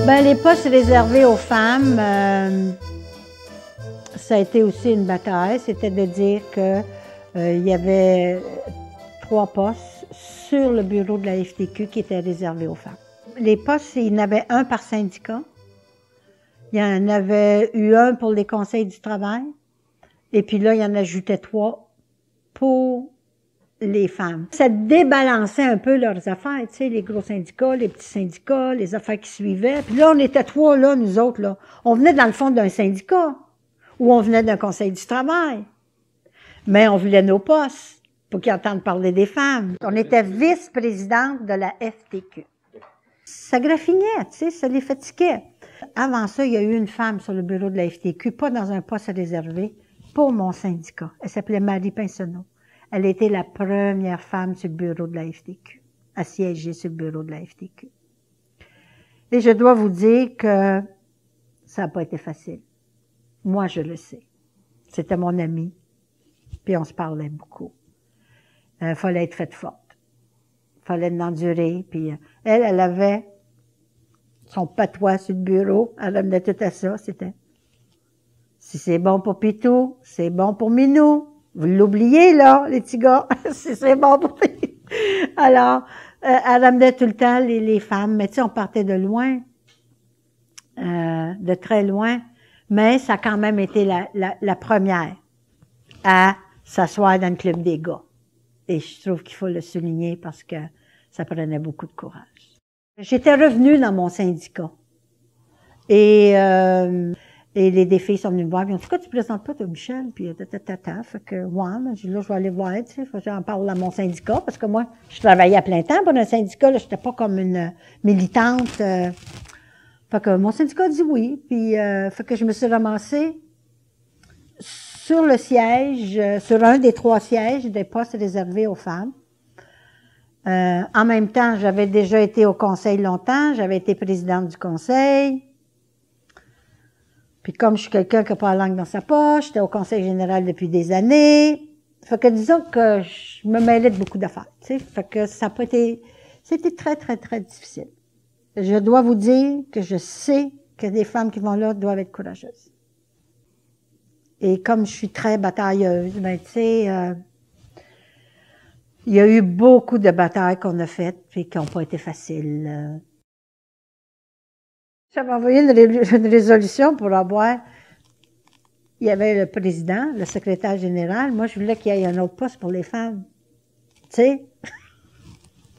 Ben, les postes réservés aux femmes, ça a été aussi une bataille. C'était de dire que il y avait 3 postes sur le bureau de la FTQ qui étaient réservés aux femmes. Les postes, il y en avait un par syndicat. Il y en avait eu un pour les conseils du travail. Et puis là, il y en ajoutait 3 pour les femmes. Ça débalançait un peu leurs affaires, tu sais, les gros syndicats, les petits syndicats, les affaires qui suivaient. Puis là, on était 3 là, nous autres, là. On venait dans le fond d'un syndicat ou on venait d'un conseil du travail. Mais on voulait nos postes pour qu'ils entendent parler des femmes. On était vice-présidente de la FTQ. Ça graffinait, tu sais, ça les fatiguait. Avant ça, il y a eu une femme sur le bureau de la FTQ, pas dans un poste réservé, pour mon syndicat. Elle s'appelait Marie Pinsonneau. Elle était la première femme sur le bureau de la FTQ, à siéger sur le bureau de la FTQ. Et je dois vous dire que ça n'a pas été facile. Moi, je le sais. C'était mon amie, puis on se parlait beaucoup. Fallait être faite forte. Fallait l'endurer, puis elle avait son patois sur le bureau. Elle amenait tout à ça, c'était « Si c'est bon pour Pitou, c'est bon pour Minou. » Vous l'oubliez, là, les petits gars. Si c'est bon pour Pitou. Alors, elle amenait tout le temps les femmes. Mais tu sais, on partait de loin, de très loin. Mais ça a quand même été la première à s'asseoir dans le club des gars. Et je trouve qu'il faut le souligner parce que ça prenait beaucoup de courage. J'étais revenue dans mon syndicat. Et les filles sont venues me voir, puis ils ont dit, pourquoi tu ne présentes pas, toi, Michel? Puis, fait que, ouais, je dis, là, je vais aller voir, tu sais, faut que j'en parle à mon syndicat, parce que moi, je travaillais à plein temps pour un syndicat, là, j'étais pas comme une militante. Fait que mon syndicat a dit oui, puis, fait que je me suis ramassée sur le siège, sur un des 3 sièges des postes réservés aux femmes. En même temps, j'avais déjà été au conseil longtemps, j'avais été présidente du conseil. Puis comme je suis quelqu'un qui n'a pas la langue dans sa poche, j'étais au conseil général depuis des années. Fait que disons que je me mêlais de beaucoup d'affaires, tu sais. Fait que ça n'a pas été, c'était très, très, très difficile. Je dois vous dire que je sais que les femmes qui vont là doivent être courageuses. Et comme je suis très batailleuse, ben tu sais, il y a eu beaucoup de batailles qu'on a faites puis qui n'ont pas été faciles. J'avais envoyé une résolution pour avoir, il y avait le président, le secrétaire général. Moi, je voulais qu'il y ait un autre poste pour les femmes. Tu sais,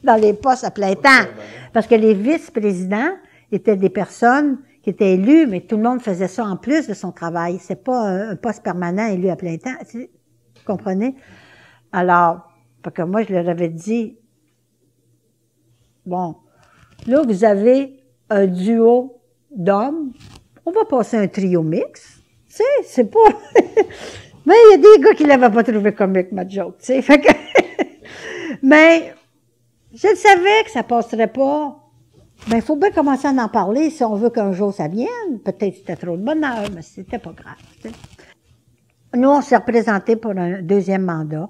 dans les postes à plein temps. Parce que les vice-présidents étaient des personnes qui étaient élues, mais tout le monde faisait ça en plus de son travail. C'est pas un poste permanent élu à plein temps. Vous comprenez? Alors, parce que moi, je leur avais dit, bon, là, vous avez un duo d'hommes, on va passer un trio mix. Tu sais, c'est pas... Mais il y a des gars qui l'avaient pas trouvé comique, ma joke, tu sais. Fait que... Mais je le savais que ça passerait pas. Ben, il faut bien commencer à en parler si on veut qu'un jour ça vienne. Peut-être que c'était trop de bonheur, mais c'était pas grave, tu sais. Nous, on s'est représentés pour un 2e mandat.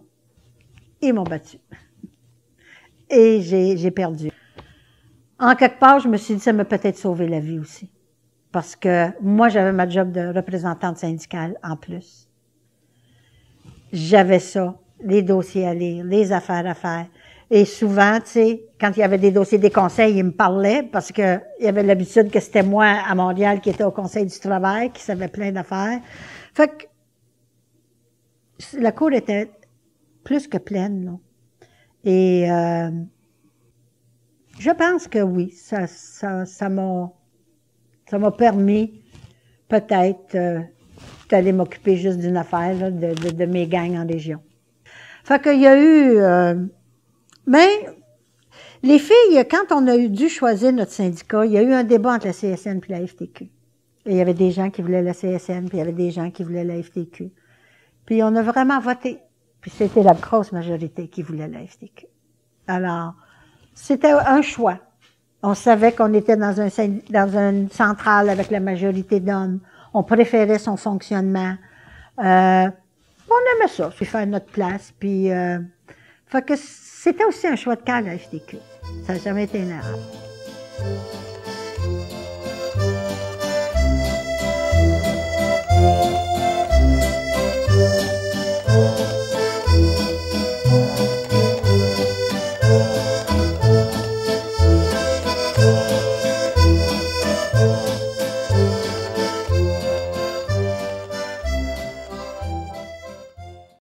Ils m'ont battu. Et j'ai perdu. En quelque part, je me suis dit, ça m'a peut-être sauvé la vie aussi. Parce que moi, j'avais ma job de représentante syndicale en plus. J'avais ça, les dossiers à lire, les affaires à faire. Et souvent, tu sais, quand il y avait des dossiers des conseils, ils me parlaient parce que il y avait l'habitude que c'était moi à Montréal qui était au conseil du travail, qui savait plein d'affaires. Fait que la cour était plus que pleine, là. Et je pense que oui, ça m'a permis peut-être d'aller m'occuper juste d'une affaire, là, de mes gangs en région. Fait qu'il y a eu... mais les filles, quand on a dû choisir notre syndicat, il y a eu un débat entre la CSN et la FTQ. Et il y avait des gens qui voulaient la CSN, puis il y avait des gens qui voulaient la FTQ. Puis on a vraiment voté. Puis c'était la grosse majorité qui voulait la FTQ. Alors, c'était un choix. On savait qu'on était dans une centrale avec la majorité d'hommes. On préférait son fonctionnement. On aimait ça, puis faire notre place. Puis, fait que c'était aussi un choix de cœur, la FTQ. Ça n'a jamais été une erreur.